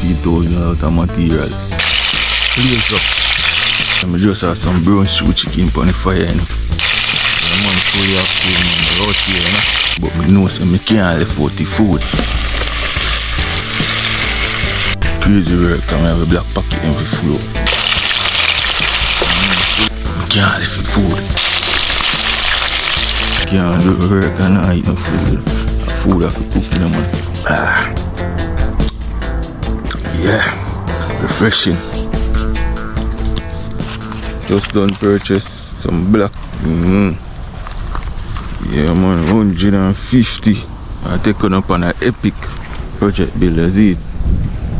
18,000 out of material. Please up. I just have some brown stew chicken on the fire, you know. The man fully active, man, out here, you know. But I know so I can't left out the food. Crazy work, I have a black pocket in the floor. I can't left the food. I can't do the work and I eat no food. The food I have to cook, you know, man. Yeah, refreshing. Just done purchase some black. Yeah, man, 150. I take on up on an epic project builder, see it?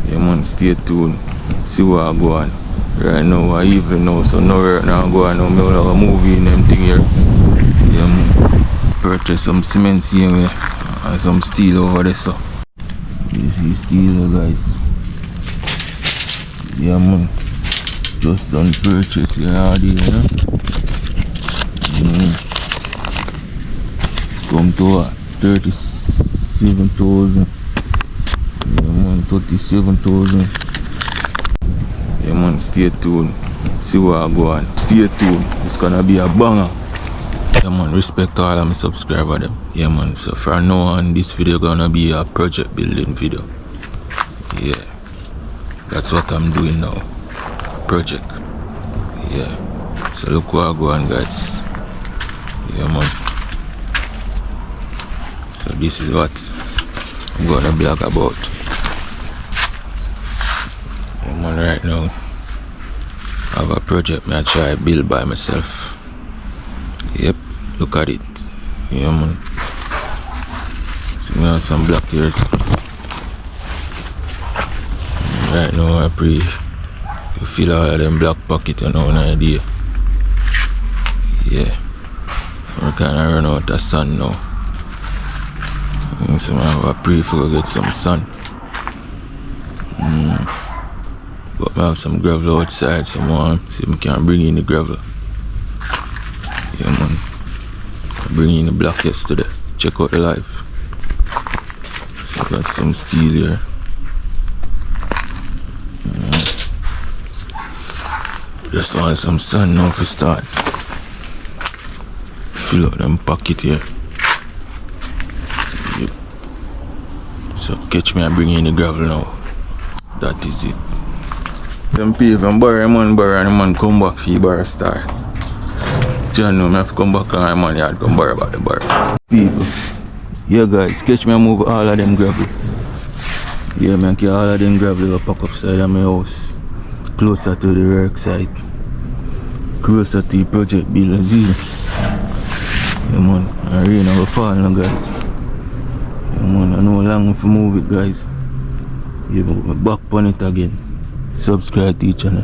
Yeah, man, stay tuned. See what I go on. Right now, I even know, so no work now go on. Now, I will have a movie in them thing here. Yeah, man. Purchase some cement here and some steel over there, so. You see steel, guys. Yeah, man. Just done purchase here, you know. Come to 37,000. Yeah, man, 37,000. Yeah, man, stay tuned. See what I go on. Stay tuned. It's gonna be a banger. Yeah, man, respect all of my subscribers them. Yeah, man, so from now on, this video gonna be a project building video. Yeah, that's what I'm doing now. Project. Yeah, so look where I go on, guys. Yeah, man. So this is what I'm gonna blog about. Yeah, man, right now I have a project I try to build by myself. Yep, look at it. Yeah, man. So we have some black here. Right now I pray you feel all of them black pocket and no idea. Yeah. We're kinda run out of sun now. So I pray for get some sun. But I have some gravel outside, so I see if I can bring in the gravel. Yeah, man. I bring in the block yesterday. Check out the life. So I got some steel here. Just want some sun now for start. Fill up them pocket here. Yep. So catch me and bring in the gravel now. That is it. Them pave and borrow and the man come back for the bar star. John know me have to come back and my man yard come borrow about the bar. People. Yeah, guys, catch me and move all of them gravel. Yeah, man, carry all of them gravel pack upside of my house. Closer to the work site. Closer to the project builder, see? Yeah, man, I rain will fall now, guys. Yeah, man, I know how long to move it, guys. Yeah, but I'm back on it again. Subscribe to the channel.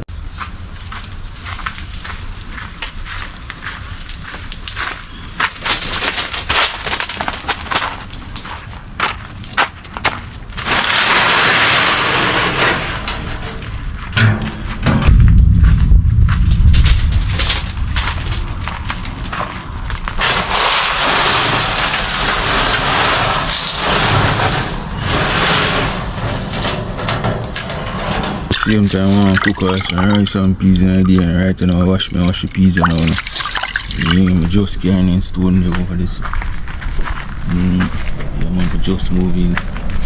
Same time I want to cook some rice and peas in the day, and right now I wash the peas now. Yeah, I just carrying stone over this. Yeah, man, just moving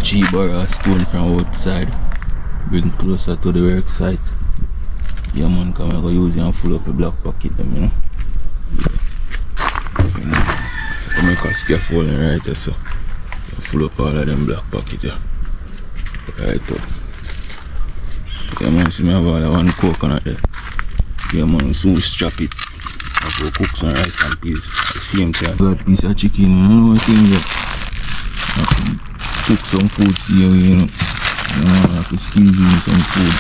cheap or stone from outside, bring closer to the work site. Yeah, man, come I go use it and full up a black pocket them, you know. Yeah. You know, I make a scaffolding right there, so full up all of them black pocket here. Right up. Yeah, man, see me have all one coconut there. Yeah, man, soon strap it. I go cook some rice and peas at the same time. Got a piece of chicken, you know what I think that? I cook some food, see you know. I have to squeeze in some food.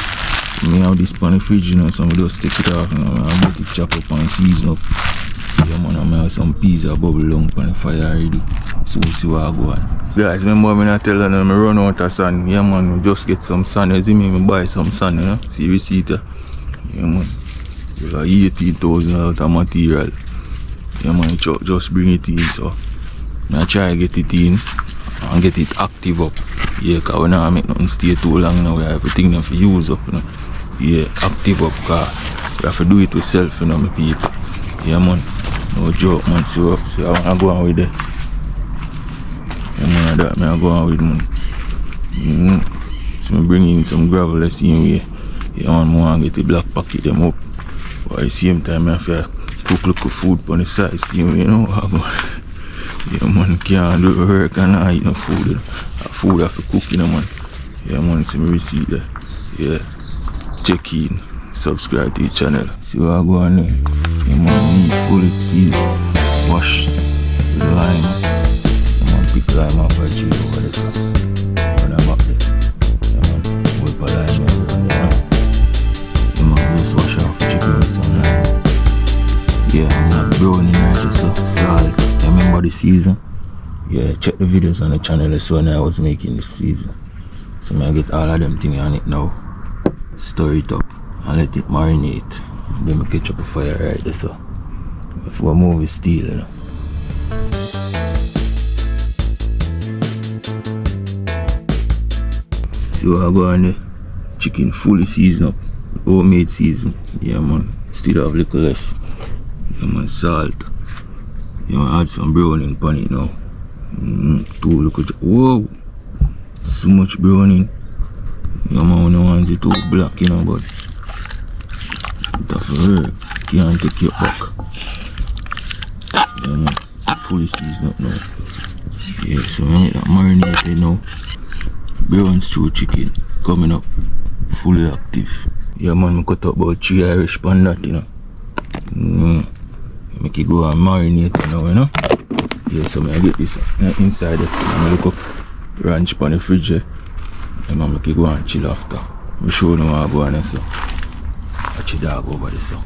So I have this pan in the fridge, you know, so I just take it off, you know, I let it chop up and season up. Yeah, man, I have some peas that bubble down on the fire already. So we'll see what I go on. Guys, remember me not telling them I run out of sun. Yeah, man, we just get some sun. You see me, I buy some sun, you know. See receipt. Yeah, man. There's like 18,000 out of material. Yeah, man, just bring it in. So I try to get it in and get it active up. Yeah, cause we not make nothing stay too long now. We have everything now for use up, you know. Yeah, active up, cause we have to do it ourselves, you know, my people. Yeah, man. No joke, man. So I wanna go on with it. Yeah, man, that I go on with, man. So I bring in some gravel, the same way. Yeah, man, I want to get the black pocket them up. But at the same time, I have to cook little food on the side, same way, you know. Yeah, man, can't do work and I eat no food. Food I have to cook, you know, man. Yeah, man, see me receipt there. Yeah, check in, subscribe to the channel. See what I go on there. Yeah, man, fully sealed, wash the lime. Yeah, man, pick lime off a tree over there, so when I'm up there. Yeah, man, whip a lime over there. Yeah, man, just wash off the chicken with some lime. Yeah, I'm not browning right there, so salt. You remember the season? Yeah, check the videos on the channel so when I was making this season. So I get all of them things on it now. Stir it up and let it marinate. Then I catch up a fire right there, so before I move it still, you know. So I go on the chicken fully seasoned up. Homemade season. Yeah, man. Still have little left. Yeah, man, salt. You know, add some browning on it now. Too look at, whoa, so much browning. Yeah, man, no want it too black, you know, but that's for work. Can't take it back. Yeah, man, fully seasoned up now. Yeah, so I make that marinated now. Brown stew chicken coming up, fully active. Yeah, man, I cut up about 3 Irish pan that, you know. Make it go and marinate now, you know. Yeah, so I get this inside it. I'm gonna look up ranch on the fridge. And I make it go and chill after. I'm sure no I go on there, so watch the dog over there, so I'm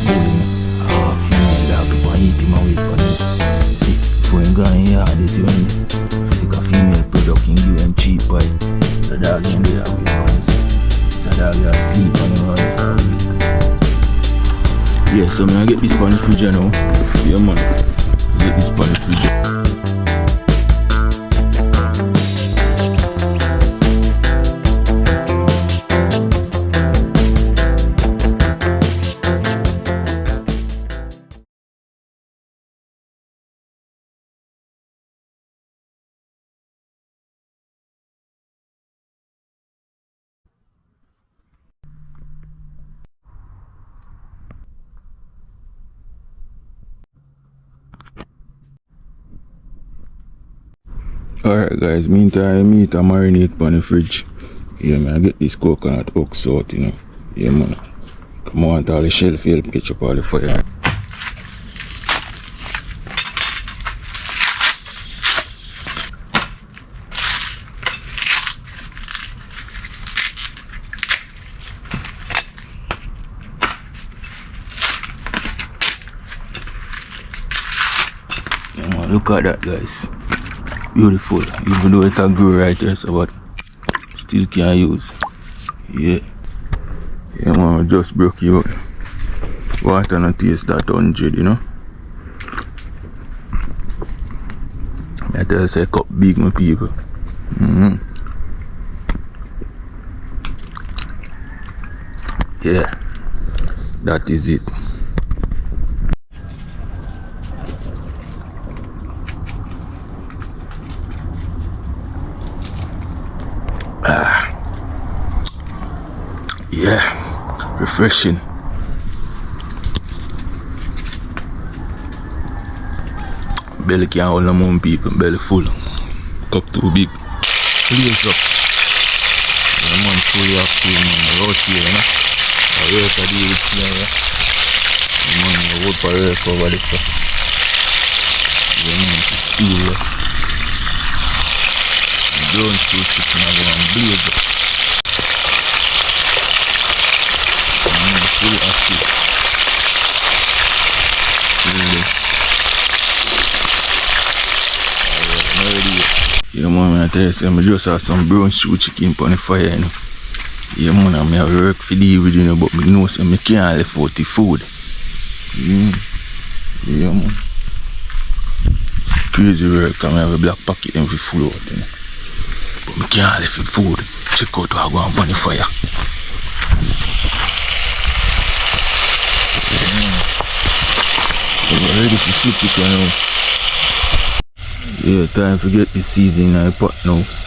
holding a female dog to eat him and wait for him. See, before him gone in here, this is when take a female product and give him cheap bites. The dog in there wait for him, so the dog is asleep and him runs so wait. Yeah, so I get this on the fridge now. Yeah, man. Get this on the fridge. Alright guys, meantime meat I marinate on the fridge. Yeah, man, I get this coconut ox out, you know. Yeah, man. Come on, all the shell for help catch up all the fire. Yeah, man, look at that, guys. Beautiful, even though it a grow right here, so but still can use. Yeah. Yeah, man, just broke you out. Water and taste that 100, you know. I tell you, say cup big, my people. Yeah, that is it. Yeah, refreshing. Belly can't hold no more people, belly full. Cup too big. Please up. Yeah, man, fully active, man. Out here, you know. I work a day with you, yeah. Man, I work for work over this stuff. Yeah, man, it's still, yeah. Don't stay sitting and go and blaze up. Fully active. Really. Yeah, man, I tell you, I just have some brown stew chicken on the fire, you know. Yeah, man, I have work for the with you know, but I know so I can't live out the food. Yeah, man. It's crazy work and I have a black pocket and we full out, you know. But I can't leave it food. Check out how I go on bunny fire. I'm ready to flip it now. Yeah, time to get the season in the pot now.